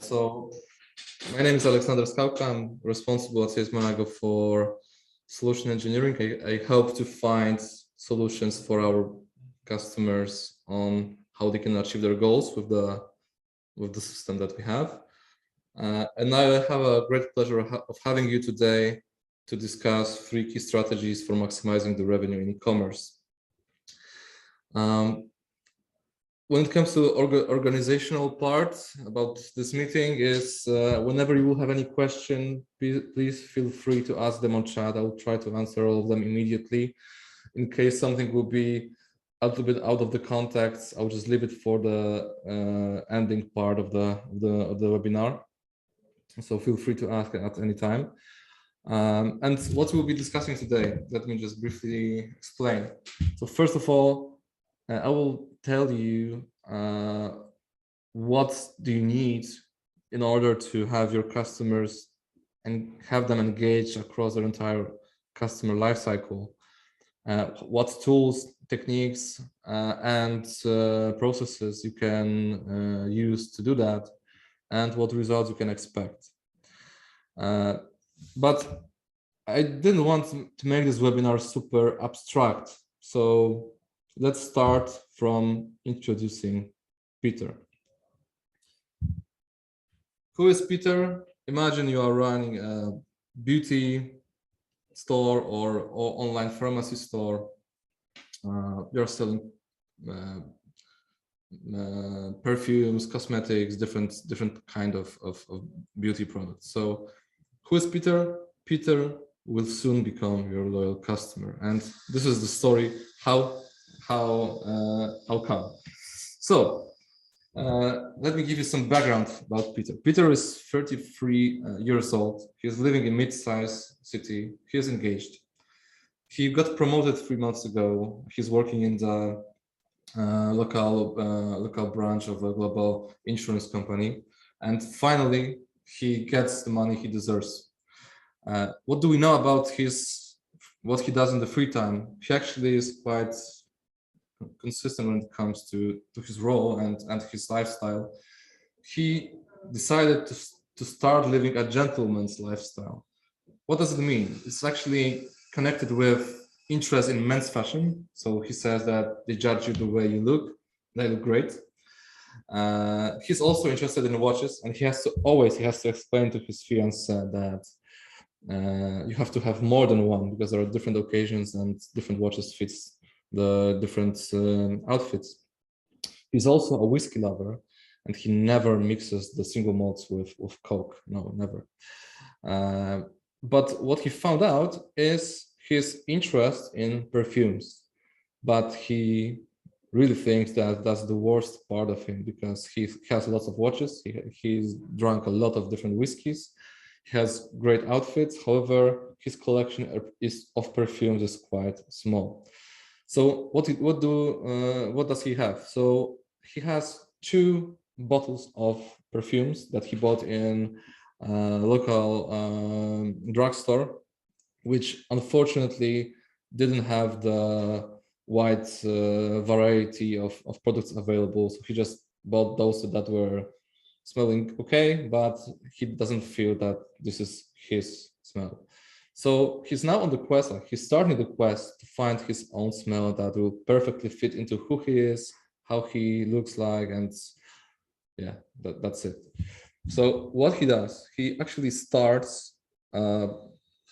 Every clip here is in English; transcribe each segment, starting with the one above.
So my name is Alexander Skałka. I'm responsible at Sales Manago for solution engineering. I help to find solutions for our customers on how they can achieve their goals with the system that we have. And I have a great pleasure of having you today to discuss 3 key strategies for maximizing the revenue in e-commerce. When it comes to organizational part about this meeting is whenever you will have any question, please feel free to ask them on chat. I will try to answer all of them immediately. In case something will be a little bit out of the context, I'll just leave it for the ending part of the webinar. So feel free to ask at any time. And what we'll be discussing today, let me just briefly explain. So first of all, I will tell you what do you need in order to have your customers and have them engaged across their entire customer lifecycle. What tools, techniques, and processes you can use to do that, and what results you can expect. But I didn't want to make this webinar super abstract, so let's start from introducing Peter. Who is Peter? Imagine you are running a beauty store or online pharmacy store. You're selling perfumes, cosmetics, different kind of beauty products. So who is Peter? Peter will soon become your loyal customer, and this is the story how come. So let me give you some background about Peter. Peter is 33 years old. He's living in mid-sized city. He is engaged. He got promoted 3 months ago. He's working in the local branch of a global insurance company, and finally he gets the money he deserves. What do we know about what he does in the free time? He actually is quite consistent when it comes to his role and his lifestyle. He decided to start living a gentleman's lifestyle. What does it mean? It's actually connected with interest in men's fashion. So he says that they judge you the way you look. They look great. He's also interested in watches, and he has to explain to his fiancée that you have to have more than one because there are different occasions and different watches fits the different outfits. He's also a whiskey lover, and he never mixes the single malts with Coke. No, never. But what he found out is his interest in perfumes, but he really thinks that that's the worst part of him because he has lots of watches. He's drunk a lot of different whiskeys. He has great outfits. However, his collection of perfumes is quite small. So what does he have? So he has 2 bottles of perfumes that he bought in a local drugstore, which unfortunately didn't have the wide variety of products available. So he just bought those that were smelling okay, but he doesn't feel that this is his smell. So he's now on the quest, he's starting the quest to find his own smell that will perfectly fit into who he is, how he looks like, and yeah, that's it. So what he does, he actually starts a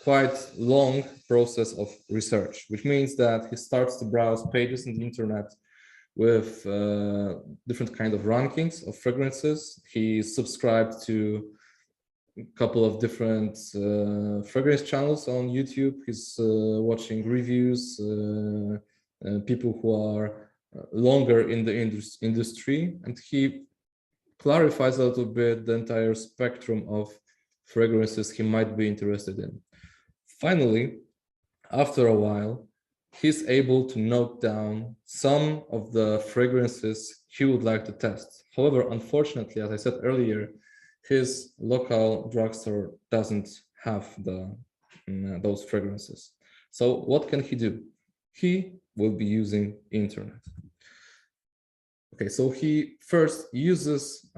quite long process of research, which means that he starts to browse pages on the internet with different kind of rankings of fragrances. He subscribed to a couple of different fragrance channels on YouTube. He's watching reviews, people who are longer in the industry, and he clarifies a little bit the entire spectrum of fragrances he might be interested in. Finally, after a while, he's able to note down some of the fragrances he would like to test. However, unfortunately, as I said earlier, his local drugstore doesn't have those fragrances. So what can he do? He will be using internet. Okay, so he first uses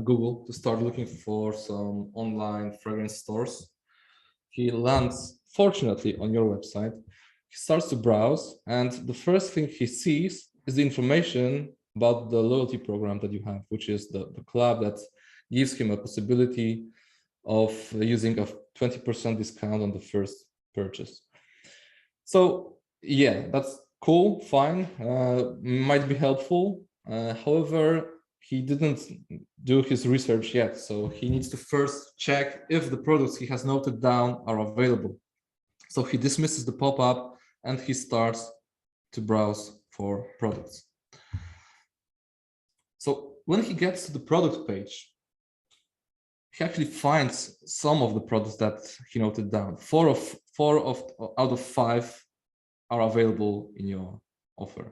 Google to start looking for some online fragrance stores. He lands, fortunately, on your website. He starts to browse, and the first thing he sees is the information about the loyalty program that you have, which is the club that gives him a possibility of using a 20% discount on the first purchase. So yeah, that's cool, fine, might be helpful. However, he didn't do his research yet, so he needs to first check if the products he has noted down are available. So he dismisses the pop-up and he starts to browse for products. So when he gets to the product page, he actually finds some of the products that he noted down. Four out of 5 are available in your offer.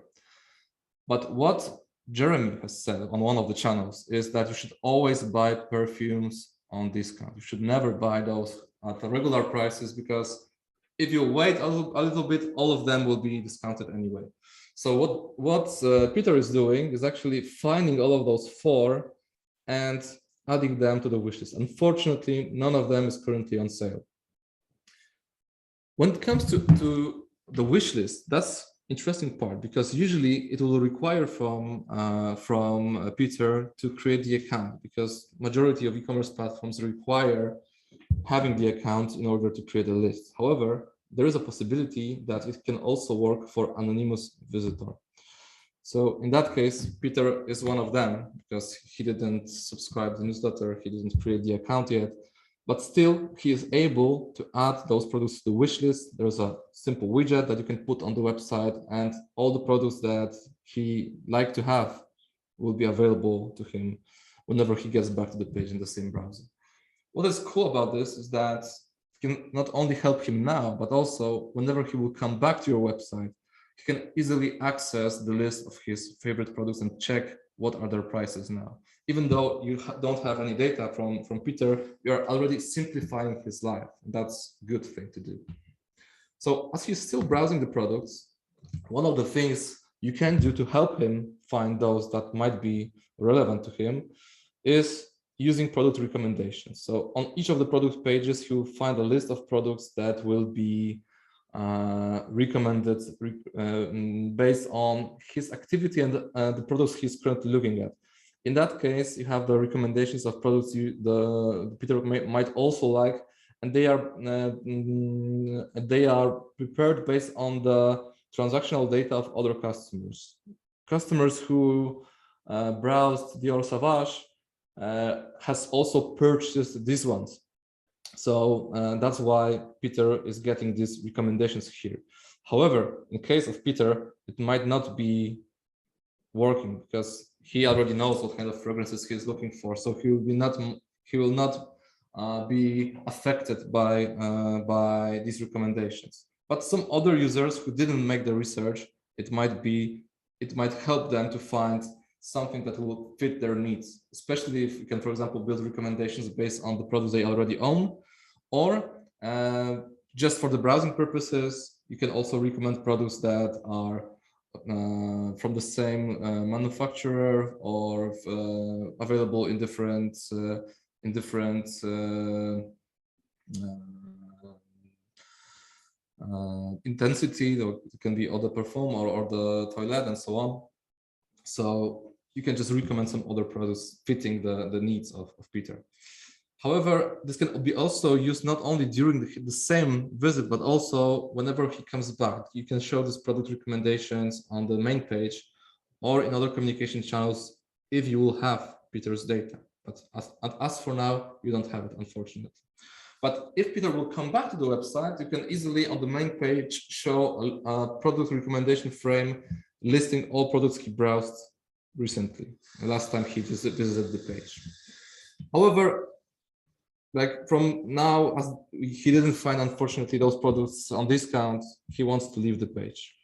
But what Jeremy has said on one of the channels is that you should always buy perfumes on discount. You should never buy those at the regular prices, because if you wait a little bit, all of them will be discounted anyway. So what Peter is doing is actually finding all of those 4 and adding them to the wishlist. Unfortunately, none of them is currently on sale. When it comes to the wishlist, that's interesting part, because usually it will require from Peter to create the account, because majority of e-commerce platforms require having the account in order to create a list. However, there is a possibility that it can also work for anonymous visitor. So in that case, Peter is one of them, because he didn't subscribe to the newsletter, he didn't create the account yet, but still he is able to add those products to the wish list. There's a simple widget that you can put on the website, and all the products that he likes to have will be available to him whenever he gets back to the page in the same browser. What is cool about this is that it can not only help him now, but also whenever he will come back to your website, he can easily access the list of his favorite products and check what are their prices now. Even though you don't have any data from Peter, you're already simplifying his life. That's a good thing to do. So as he's still browsing the products, one of the things you can do to help him find those that might be relevant to him is using product recommendations. So on each of the product pages, you'll find a list of products that will be recommended based on his activity and the products he's currently looking at. In that case, you have the recommendations of products Peter might also like, and they are prepared based on the transactional data of other customers. Customers who browsed Dior Sauvage has also purchased these ones. So that's why Peter is getting these recommendations here. However, in case of Peter, it might not be working, because he already knows what kind of fragrances he's looking for. So he will not be affected by these recommendations. But some other users who didn't make the research, it might help them to find something that will fit their needs, especially if you can, for example, build recommendations based on the products they already own, or just for the browsing purposes, you can also recommend products that are from the same manufacturer or available in different intensity. It can be eau de parfum or the toilet and so on. So you can just recommend some other products fitting the needs of Peter. However, this can be also used not only during the same visit, but also whenever he comes back. You can show these product recommendations on the main page or in other communication channels if you will have Peter's data. But as for now, you don't have it, unfortunately. But if Peter will come back to the website, you can easily on the main page show a product recommendation frame listing all products he browsed recently, the last time he visited the page. However, like from now, as he didn't find, unfortunately, those products on discount, he wants to leave the page.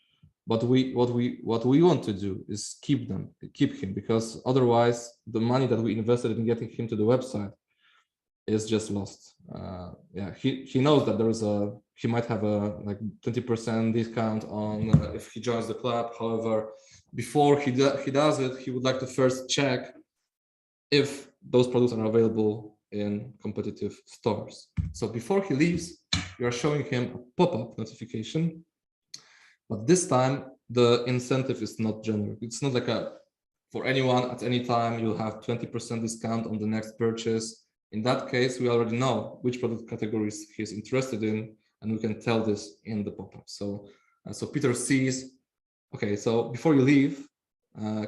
But what we want to do is keep him, because otherwise the money that we invested in getting him to the website is just lost. Yeah, he knows that there is a he might have a like 20% discount on if he joins the club. However, before he does it, he would like to first check if those products are available in competitive stores. So before he leaves, you are showing him a pop-up notification, but this time the incentive is not generic. It's not like a for anyone at any time you'll have 20% discount on the next purchase. In that case, we already know which product categories he's interested in, and we can tell this in the pop-up. So Peter sees, okay, so before you leave,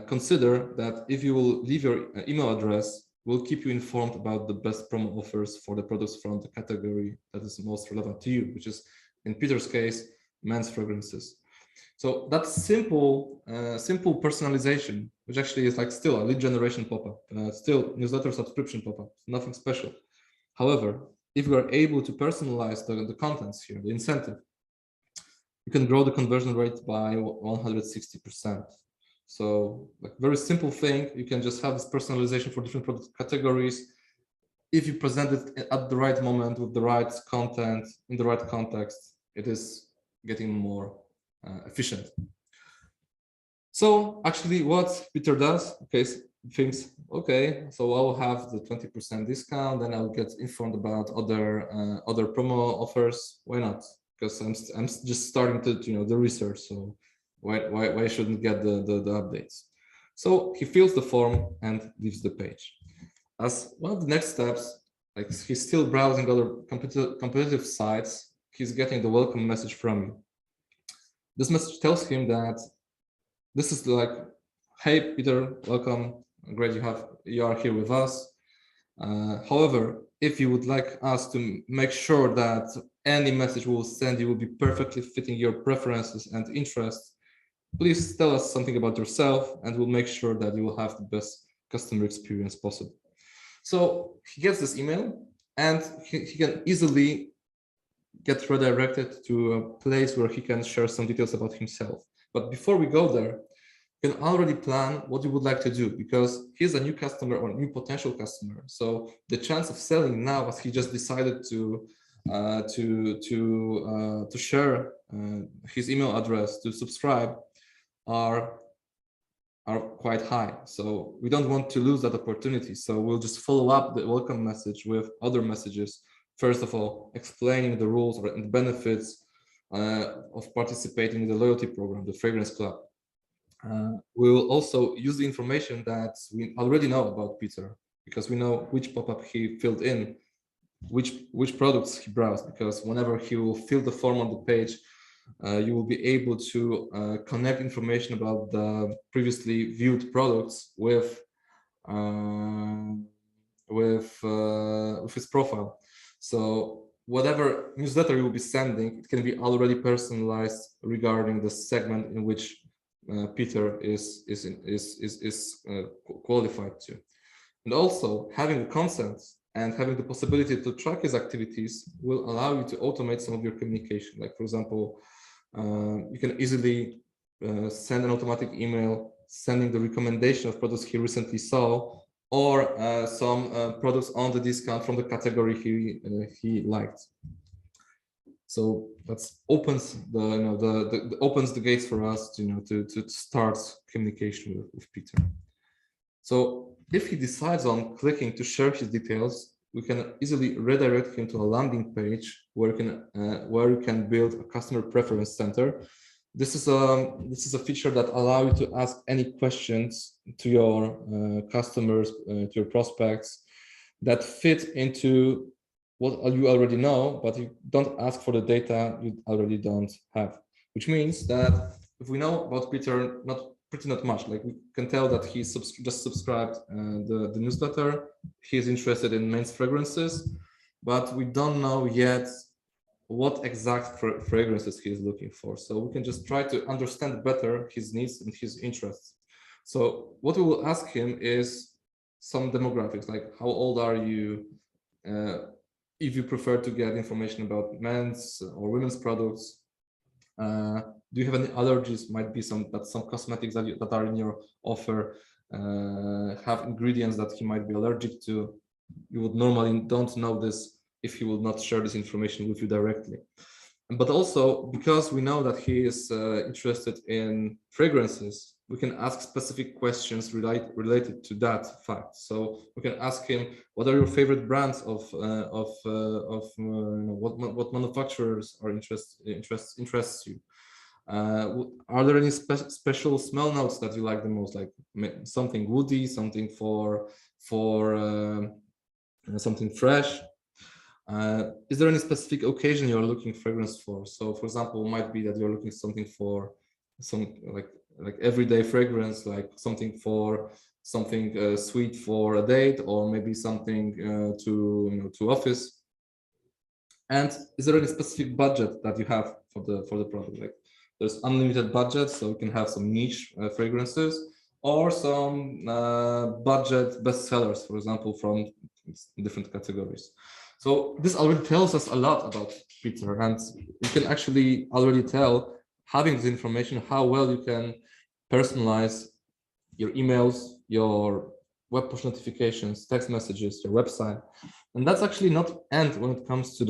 consider that if you will leave your email address, we'll keep you informed about the best promo offers for the products from the category that is most relevant to you, which is, in Peter's case, men's fragrances. So that simple personalization, which actually is like still a lead generation pop-up, still newsletter subscription pop-up, nothing special. However, if we are able to personalize the contents here, the incentive, you can grow the conversion rate by 160%. So like very simple thing, you can just have this personalization for different product categories. If you present it at the right moment with the right content in the right context, it is getting more efficient. So actually what Peter does, okay, thinks, okay, so I'll have the 20% discount, then I'll get informed about other promo offers. Why not? Because I'm just starting to the research, so why shouldn't get the updates? So he fills the form and leaves the page. As one of the next steps, like he's still browsing other competitive sites, he's getting the welcome message from you. This message tells him that this is like, hey Peter, welcome, great you are here with us. However, if you would like us to make sure that any message we'll send you will be perfectly fitting your preferences and interests, please tell us something about yourself and we'll make sure that you will have the best customer experience possible. So he gets this email and he can easily get redirected to a place where he can share some details about himself. But before we go there, you can already plan what you would like to do, because he's a new customer or new potential customer. So the chance of selling now, as he just decided to share his email address to subscribe, are quite high. So we don't want to lose that opportunity. So we'll just follow up the welcome message with other messages. First of all, explaining the rules or the benefits of participating in the loyalty program, the Fragrance Club. We will also use the information that we already know about Peter, because we know which pop-up he filled in, which products he browsed, because whenever he will fill the form on the page, you will be able to connect information about the previously viewed products with his profile. So whatever newsletter you will be sending, it can be already personalized regarding the segment in which Peter is qualified to. And also having the consent and having the possibility to track his activities will allow you to automate some of your communication. Like for example, you can easily send an automatic email sending the recommendation of products he recently saw, or some products on the discount from the category he liked. So that opens opens the gates for us to start communication with Peter. So if he decides on clicking to share his details, we can easily redirect him to a landing page where you can build a customer preference center. This is a feature that allows you to ask any questions to your customers, to your prospects, that fit into what you already know, but you don't ask for the data you already don't have. Which means that if we know about Peter not much, like we can tell that he just subscribed the newsletter, he's interested in men's fragrances, but we don't know yet what exact fragrances he is looking for. So we can just try to understand better his needs and his interests. So what we will ask him is some demographics, like how old are you, if you prefer to get information about men's or women's products, do you have any allergies? Might be some cosmetics that are in your offer have ingredients that he might be allergic to. You would normally don't know this if he will not share this information with you directly. But also, because we know that he is interested in fragrances, we can ask specific questions related to that fact. So we can ask him, what are your favorite brands of what manufacturers are interests you? Are there any special smell notes that you like the most, like something woody, something for something fresh? Is there any specific occasion you're looking fragrance for? So, for example, it might be that you're looking something for some like everyday fragrance, like something for something sweet for a date, or maybe something to office. And is there any specific budget that you have for the product? Like there's unlimited budget, so you can have some niche fragrances, or some budget bestsellers, for example, from different categories. So this already tells us a lot about Peter, and you can actually already tell, having this information, how well you can personalize your emails, your web push notifications, text messages, your website. And that's actually not end when it comes to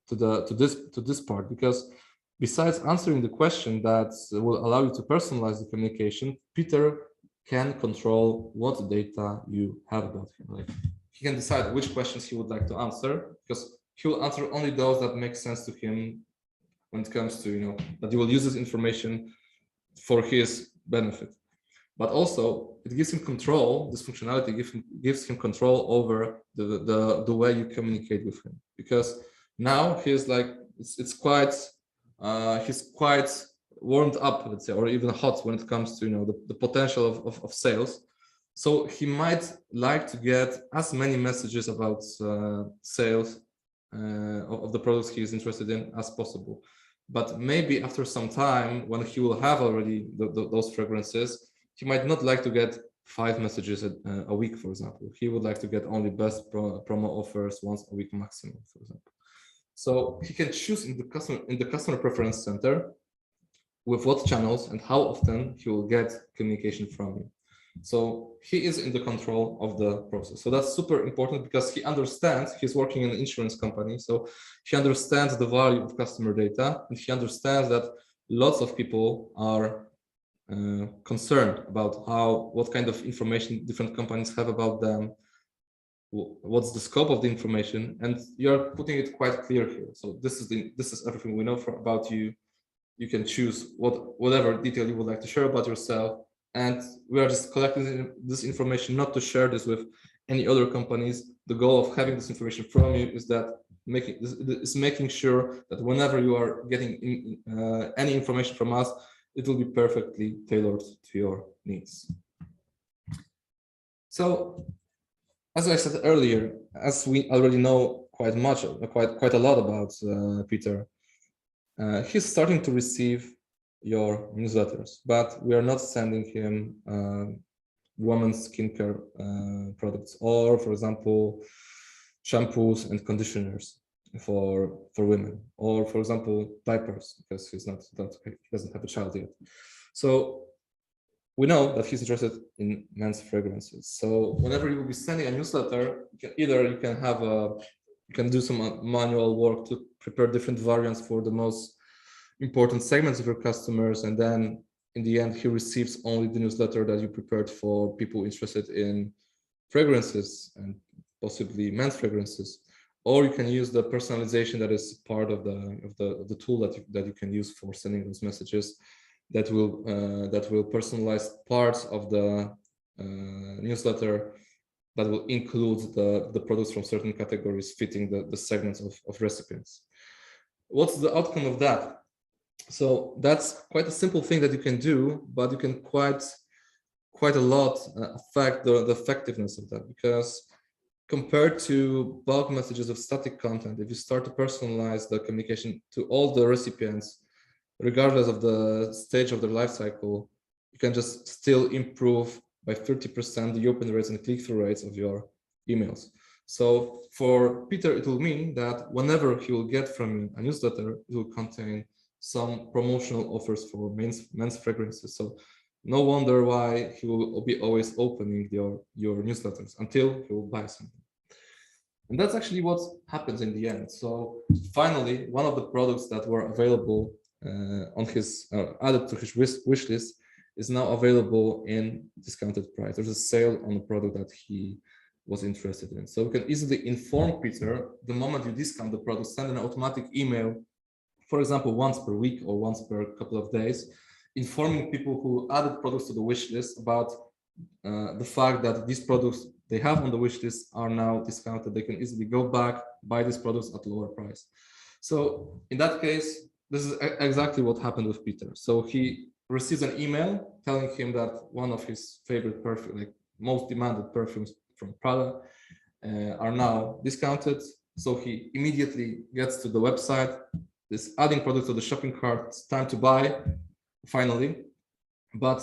this part, because besides answering the question that will allow you to personalize the communication, Peter can control what data you have about him. Like, he can decide which questions he would like to answer, because he will answer only those that make sense to him when it comes to, that he will use this information for his benefit. But also, it gives him control. This functionality gives him control over the way you communicate with him, because now he's like, it's quite he's quite warmed up, let's say, or even hot when it comes to the potential of sales. So he might like to get as many messages about sales of the products he is interested in as possible. But maybe after some time, when he will have already those fragrances, he might not like to get 5 messages a week, for example. He would like to get only best promo offers once a week maximum, for example. So he can choose in the customer preference center with what channels and how often he will get communication from you. So he is in the control of the process. So that's super important, because he understands, he's working in an insurance company, so he understands the value of customer data, and he understands that lots of people are concerned about what kind of information different companies have about them, what's the scope of the information, and you're putting it quite clear here. So this is everything we know about you. You can choose whatever detail you would like to share about yourself, and we are just collecting this information not to share this with any other companies. The goal of having this information from you is that making sure that whenever you are getting any information from us, it will be perfectly tailored to your needs. So, as I said earlier, as we already know quite a lot about Peter, he's starting to receive your newsletters, but we are not sending him women's skincare products, or, for example, shampoos and conditioners for women, or, for example, diapers, because he doesn't have a child yet. So we know that he's interested in men's fragrances. So whenever you will be sending a newsletter, you can do some manual work to prepare different variants for the most important segments of your customers, and then in the end he receives only the newsletter that you prepared for people interested in fragrances and possibly men's fragrances. Or you can use the personalization that is part of the tool that you can use for sending those messages, that will personalize parts of the newsletter that will include the products from certain categories fitting the segments of recipients. What's the outcome of that? So that's quite a simple thing that you can do, but you can quite a lot affect the effectiveness of that, because compared to bulk messages of static content, if you start to personalize the communication to all the recipients, regardless of the stage of their life cycle, you can just still improve by 30% the open rates and click-through rates of your emails. So for Peter, it will mean that whenever he will get from you a newsletter, it will contain some promotional offers for men's fragrances. So no wonder why he will be always opening your newsletters until he will buy something. And that's actually what happens in the end. So finally, one of the products that were available on his added to his wish list is now available in discounted price. There's a sale on the product that he was interested in. So we can easily inform Peter the moment you discount the product, send an automatic email, for example, once per week or once per couple of days, informing people who added products to the wish list about the fact that these products they have on the wish list are now discounted. They can easily go back, buy these products at lower price. So in that case, this is exactly what happened with Peter. So he receives an email telling him that one of his favorite perfume, like most demanded perfumes from Prada, are now discounted. So he immediately gets to the website, is adding products to the shopping cart. It's time to buy, finally. But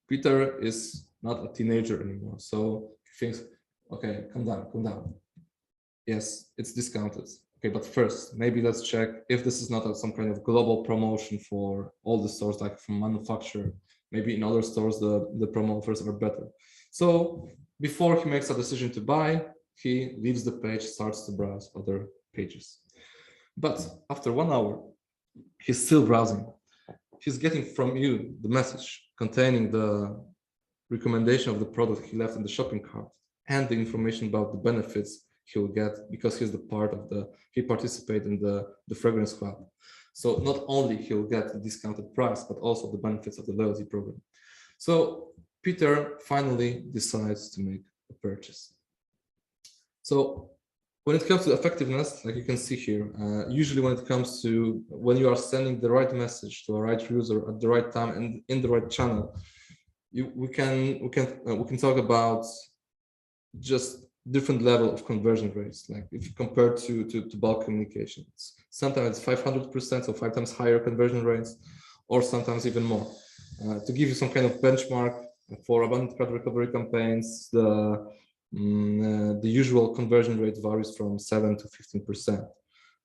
Peter is not a teenager anymore. So he thinks, okay, calm down, calm down. Yes, it's discounted. Okay, but first, maybe let's check if this is not some kind of global promotion for all the stores, like from manufacturer. Maybe in other stores, the promo offers are better. So before he makes a decision to buy, he leaves the page, starts to browse other pages. But after 1 hour, he's still browsing. He's getting from you the message containing the recommendation of the product he left in the shopping cart and the information about the benefits he'll get because he's the part of he participated in the fragrance club. So not only he'll get the discounted price, but also the benefits of the loyalty program. So Peter finally decides to make a purchase. So when it comes to effectiveness, like you can see here, usually when it comes to when you are sending the right message to a right user at the right time and in the right channel, we can talk about just different level of conversion rates. Like if you compare to bulk communications, sometimes it's 500%, so 5 times higher conversion rates, or sometimes even more. To give you some kind of benchmark for abandoned cart recovery campaigns, the usual conversion rate varies from 7 to 15%.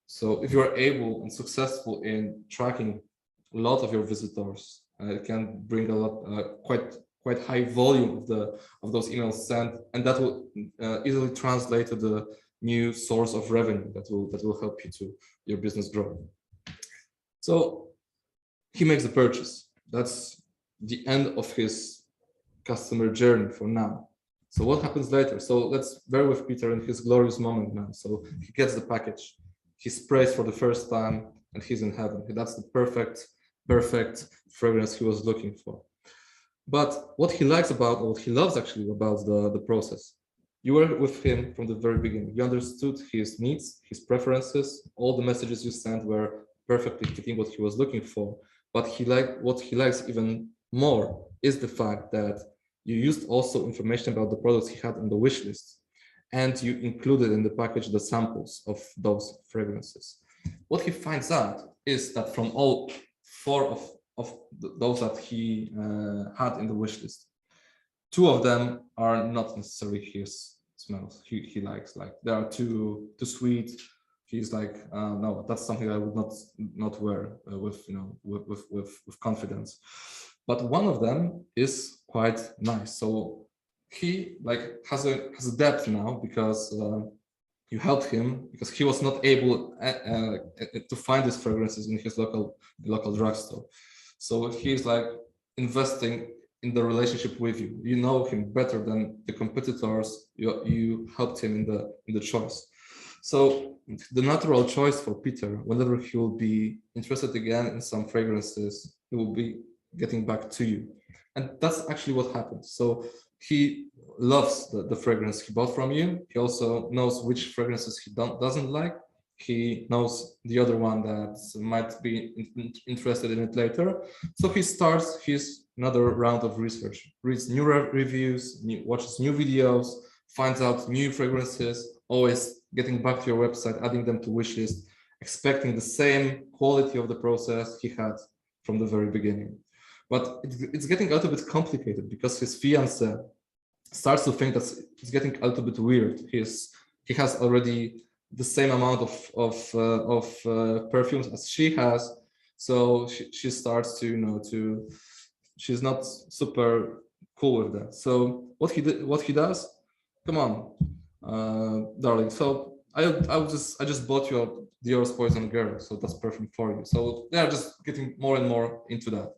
So if you are able and successful in tracking a lot of your visitors, it can bring a lot, quite high volume of those emails sent, and that will easily translate to the new source of revenue that will help you to your business grow. So he makes the purchase. That's the end of his customer journey for now. So what happens later? So let's bear with Peter in his glorious moment now. So he gets the package, he sprays for the first time, and he's in heaven. That's the perfect fragrance he was looking for. But what he likes about, or what he loves actually about the process, you were with him from the very beginning. You understood his needs, his preferences. All the messages you sent were perfectly fitting what he was looking for. But what he likes even more is the fact that you used also information about the products he had on the wish list, and you included in the package the samples of those fragrances. What he finds out is that from all 4 of those that he had in the wish list, 2 of them are not necessarily his smells he likes. Like they are too sweet. He's like, no, that's something I would not wear with confidence. But one of them is quite nice. So he like has a depth now because you helped him, because he was not able to find these fragrances in his local drugstore. So he's like investing in the relationship with you. You know him better than the competitors. You helped him in the choice. So the natural choice for Peter, whenever he will be interested again in some fragrances, he will be getting back to you. And that's actually what happens. So he loves the fragrance he bought from you. He also knows which fragrances he doesn't like. He knows the other one that might be interested in it later. So he starts another round of research, reads new reviews, watches new videos, finds out new fragrances, always getting back to your website, adding them to wish list, expecting the same quality of the process he had from the very beginning. But it's getting a little bit complicated because his fiance starts to think that it's getting a little bit weird. He has already the same amount of perfumes as she has, so she starts to she's not super cool with that. So what he does? Come on, darling. So I just bought your Dior's Poison Girl, so that's perfect for you. So they are just getting more and more into that.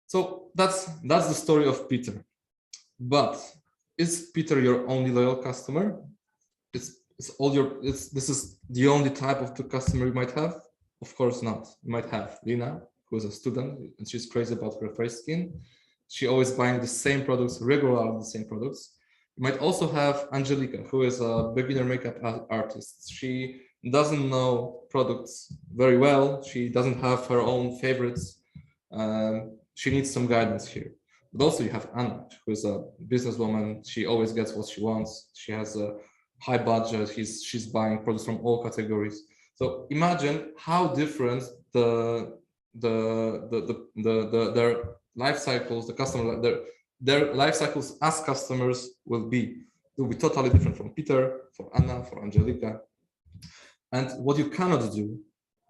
So that's the story of Peter. But is Peter your only loyal customer? This is the only type of the customer you might have? Of course not. You might have Lina, who is a student, and she's crazy about her face skin. She always buying the same products, regularly the same products. You might also have Angelica, who is a beginner makeup artist. She doesn't know products very well. She doesn't have her own favorites. She needs some guidance here. But also you have Anna, who is a businesswoman. She always gets what she wants. She has a high budget. She's buying products from all categories. So imagine how different their life cycles, their life cycles as customers will be. It will be totally different from Peter, for Anna, for Angelica. And what you cannot do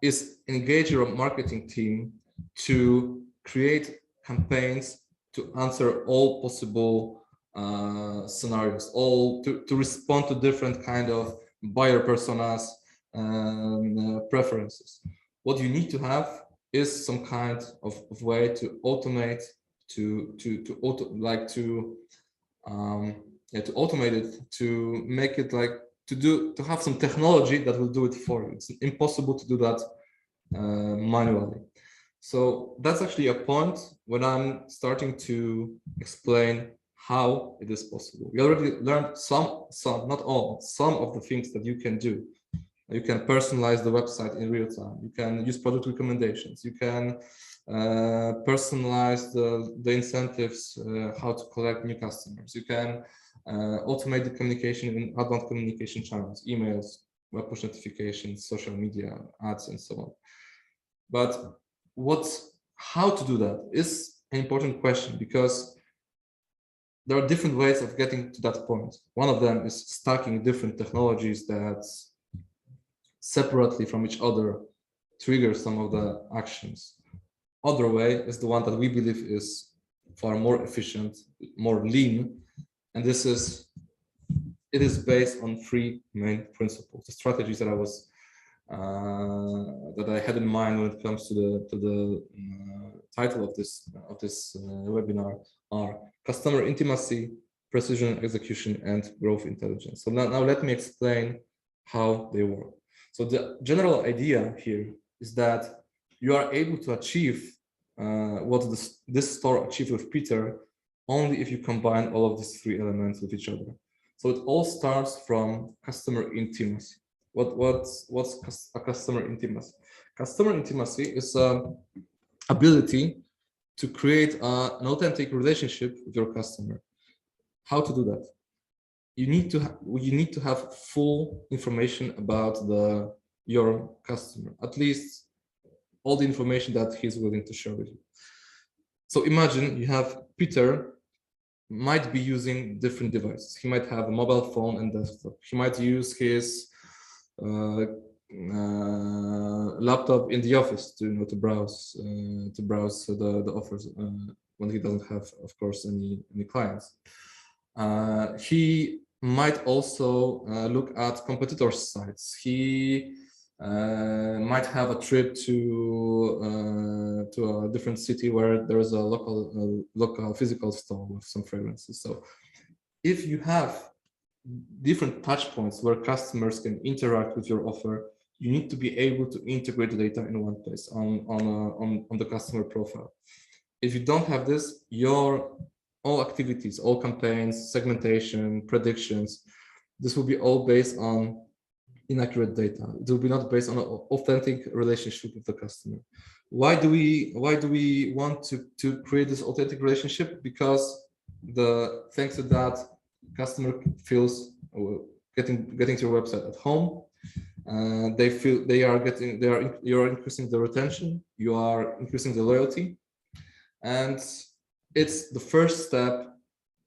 is engage your marketing team to create campaigns to answer all possible scenarios, to respond to different kind of buyer personas preferences. What you need to have is some kind of way to automate, to automate it, to make it like to have some technology that will do it for you. It's impossible to do that manually. So that's actually a point when I'm starting to explain how it is possible. We already learned some, not all, some of the things that you can do. You can personalize the website in real time. You can use product recommendations. You can personalize the incentives, how to collect new customers. You can automate the communication in outbound communication channels, emails, web push notifications, social media, ads, and so on. But how to do that is an important question, because there are different ways of getting to that point. One of them is stacking different technologies that separately from each other trigger some of the actions. Other way is the one that we believe is far more efficient, more lean, and it is based on three main principles. The strategies that I had in mind when it comes to the title of this webinar are customer intimacy, precision execution, and growth intelligence. So now let me explain how they work. So the general idea here is that you are able to achieve what this store achieved with Peter only if you combine all of these three elements with each other. So it all starts from customer intimacy. What's a customer intimacy? Customer intimacy is an ability to create an authentic relationship with your customer. How to do that? You need to have full information about your customer, at least all the information that he's willing to share with you. So imagine you have Peter might be using different devices. He might have a mobile phone and desktop. He might use his laptop in the office to browse the offers when he doesn't have, of course, any clients. He might also look at competitors' sites. He might have a trip to a different city where there is a local physical store with some fragrances. So if you have different touch points where customers can interact with your offer, you need to be able to integrate the data in one place on the customer profile. If you don't have this, all activities, all campaigns, segmentation, predictions, this will be all based on inaccurate data. It will be not based on an authentic relationship with the customer. Why do we want to create this authentic relationship? Because thanks to that, customer feels getting to your website at home. They feel you are increasing the retention, you are increasing the loyalty, and it's the first step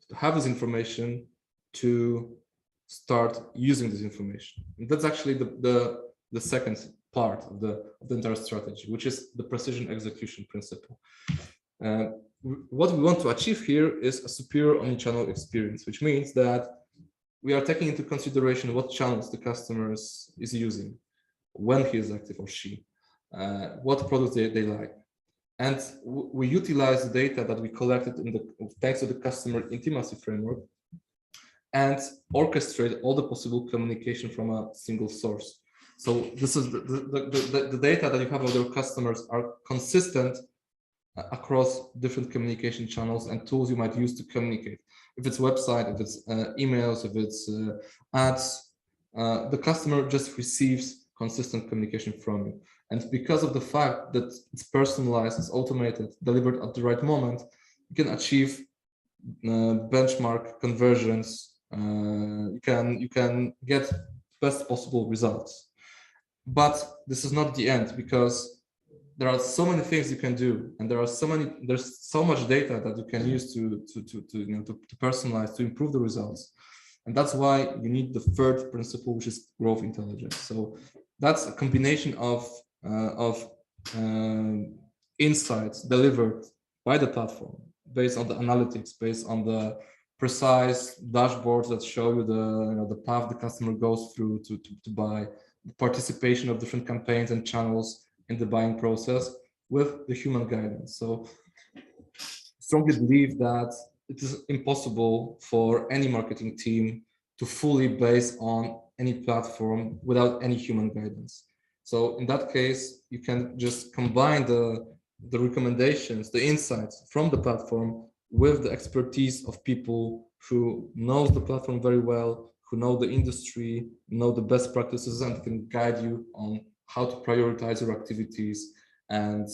to have this information to start using this information. And that's actually the second part of the entire strategy, which is the precision execution principle. What we want to achieve here is a superior omnichannel experience, which means that we are taking into consideration what channels the customer is using, when he is active or she, what products they like. And we utilize the data that we collected thanks to the customer intimacy framework and orchestrate all the possible communication from a single source. So this is the data that you have of your customers are consistent across different communication channels and tools you might use to communicate. If it's website, if it's emails, if it's ads, the customer just receives consistent communication from you. And because of the fact that it's personalized, it's automated, delivered at the right moment, you can achieve benchmark conversions. You can get best possible results. But this is not the end, because there are so many things you can do, and there's so much data that you can use to personalize, to improve the results. And that's why you need the third principle, which is growth intelligence. So that's a combination of insights delivered by the platform based on the analytics, based on the precise dashboards that show you the path the customer goes through to buy, the participation of different campaigns and channels in the buying process with the human guidance. So I strongly believe that it is impossible for any marketing team to fully base on any platform without any human guidance. So in that case, you can just combine the recommendations, the insights from the platform with the expertise of people who knows the platform very well, who know the industry, know the best practices, and can guide you on how to prioritize your activities and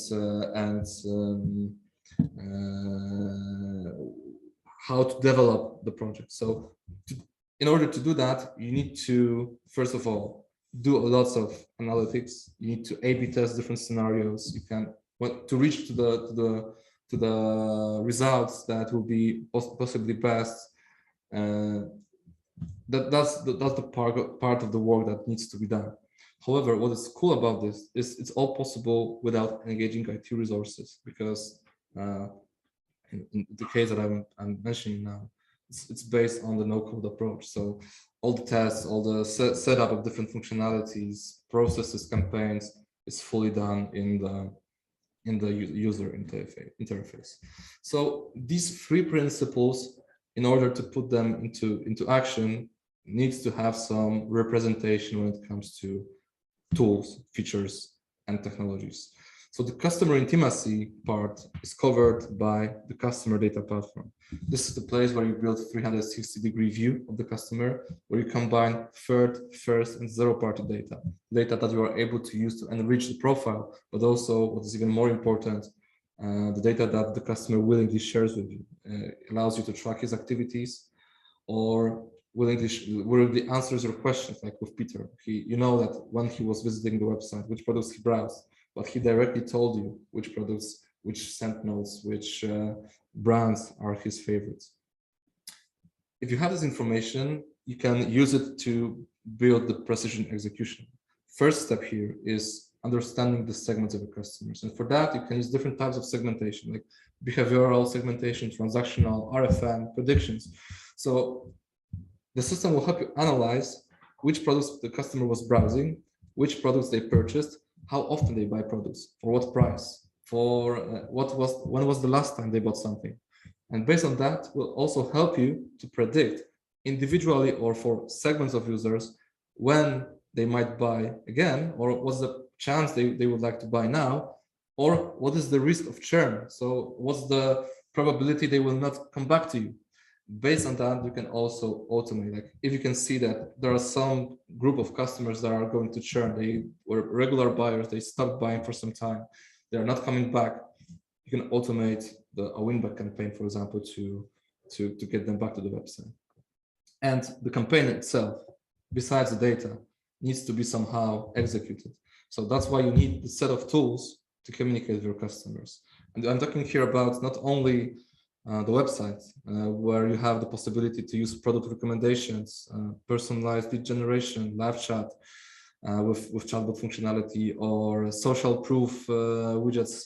how to develop the project. So in order to do that, you need to, first of all, do lots of analytics. You need to A/B test different scenarios. You can to reach to the results that will be possibly best. That's the part of the work that needs to be done. However, what is cool about this is it's all possible without engaging IT resources, because in the case that I'm mentioning now, it's based on the no-code approach. So all the tests, all the setup of different functionalities, processes, campaigns is fully done in the user interface. So these three principles, in order to put them into action, needs to have some representation when it comes to tools, features, and technologies. So the customer intimacy part is covered by the customer data platform. This is the place where you build 360-degree view of the customer, where you combine third, first, and zero-party data that you are able to use to enrich the profile, but also, what is even more important, the data that the customer willingly shares with you. Allows you to track his activities, or willingly answers your questions, like with Peter. You know that when he was visiting the website, which products he browsed, but he directly told you which products, which scent notes, which brands are his favorites. If you have this information, you can use it to build the precision execution. First step here is understanding the segments of your customers. And for that, you can use different types of segmentation, like behavioral segmentation, transactional, RFM, predictions. So the system will help you analyze which products the customer was browsing, which products they purchased, how often they buy products, for what price, for when was the last time they bought something. And based on that, will also help you to predict individually or for segments of users when they might buy again, or what's the chance they would like to buy now, or what is the risk of churn. So what's the probability they will not come back to you? Based on that, you can also automate. Like if you can see that there are some group of customers that are going to churn, they were regular buyers, they stopped buying for some time, they are not coming back, you can automate a win-back campaign, for example, to get them back to the website. And the campaign itself, besides the data, needs to be somehow executed. So that's why you need the set of tools to communicate with your customers. And I'm talking here about not only the website, where you have the possibility to use product recommendations, personalized lead generation, live chat with chatbot functionality, or social proof widgets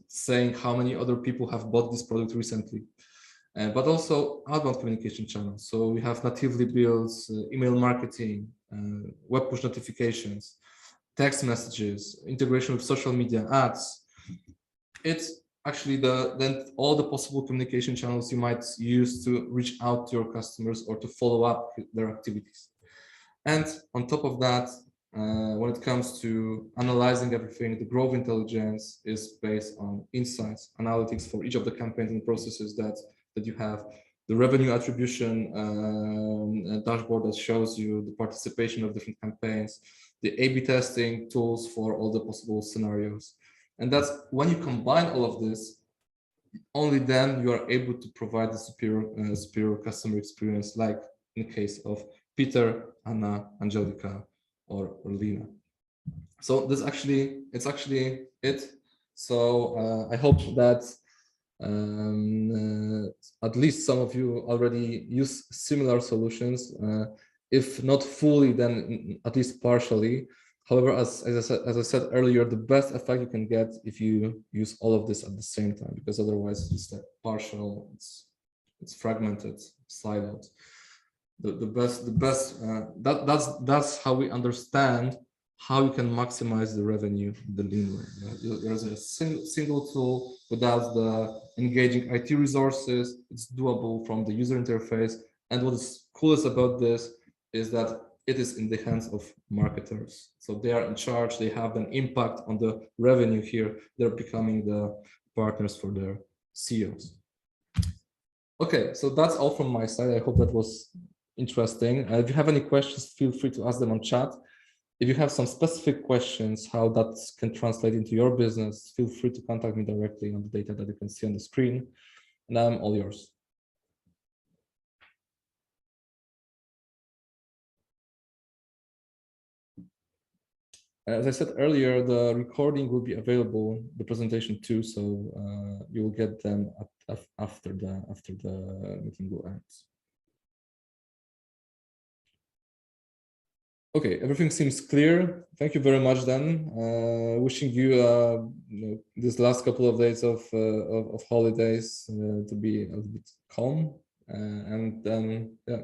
saying how many other people have bought this product recently. but also outbound communication channels. So we have natively built email marketing, web push notifications, text messages, integration with social media, ads. It's actually then all the possible communication channels you might use to reach out to your customers or to follow up their activities. And on top of that, when it comes to analyzing everything, the growth intelligence is based on insights, analytics for each of the campaigns and processes that you have, the revenue attribution dashboard that shows you the participation of different campaigns, the A/B testing tools for all the possible scenarios. And that's when you combine all of this, only then you are able to provide the superior customer experience, like in the case of Peter, Anna, Angelica, or Lina. So it's actually it. So I hope that at least some of you already use similar solutions. If not fully, then at least partially. However, as I said earlier, the best effect you can get if you use all of this at the same time, because otherwise it's like partial, it's fragmented, siloed. That's how we understand how you can maximize the revenue the lean way. There's a single tool without the engaging IT resources. It's doable from the user interface. And what is coolest about this is that it is in the hands of marketers. So they are in charge. They have an impact on the revenue here. They're becoming the partners for their CEOs. Okay, so that's all from my side. I hope that was interesting. If you have any questions, feel free to ask them on chat. If you have some specific questions, how that can translate into your business, feel free to contact me directly on the data that you can see on the screen. And I'm all yours. As I said earlier, the recording will be available, the presentation too, so you will get them after the meeting will end. Okay, everything seems clear. Thank you very much then. Wishing you, this last couple of days of holidays to be a little bit calm. And then, yeah.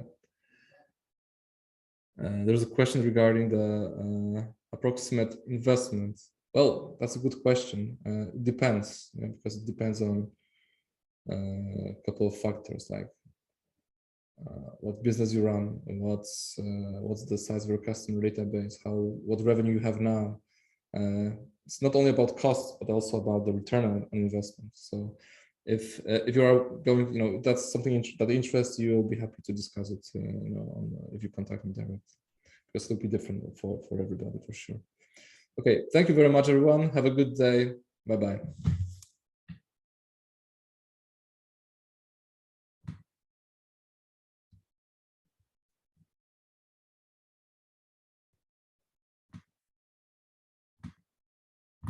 There's a question regarding the approximate investment. Well, that's a good question. It depends, because it depends on a couple of factors, like what business you run, and what's the size of your customer database, what revenue you have now. It's not only about cost, but also about the return on investment. So if you are going, if that's something that interests you, I'll be happy to discuss it. If you contact me directly, because it'll be different for everybody for sure. Okay, thank you very much, everyone. Have a good day. Bye bye.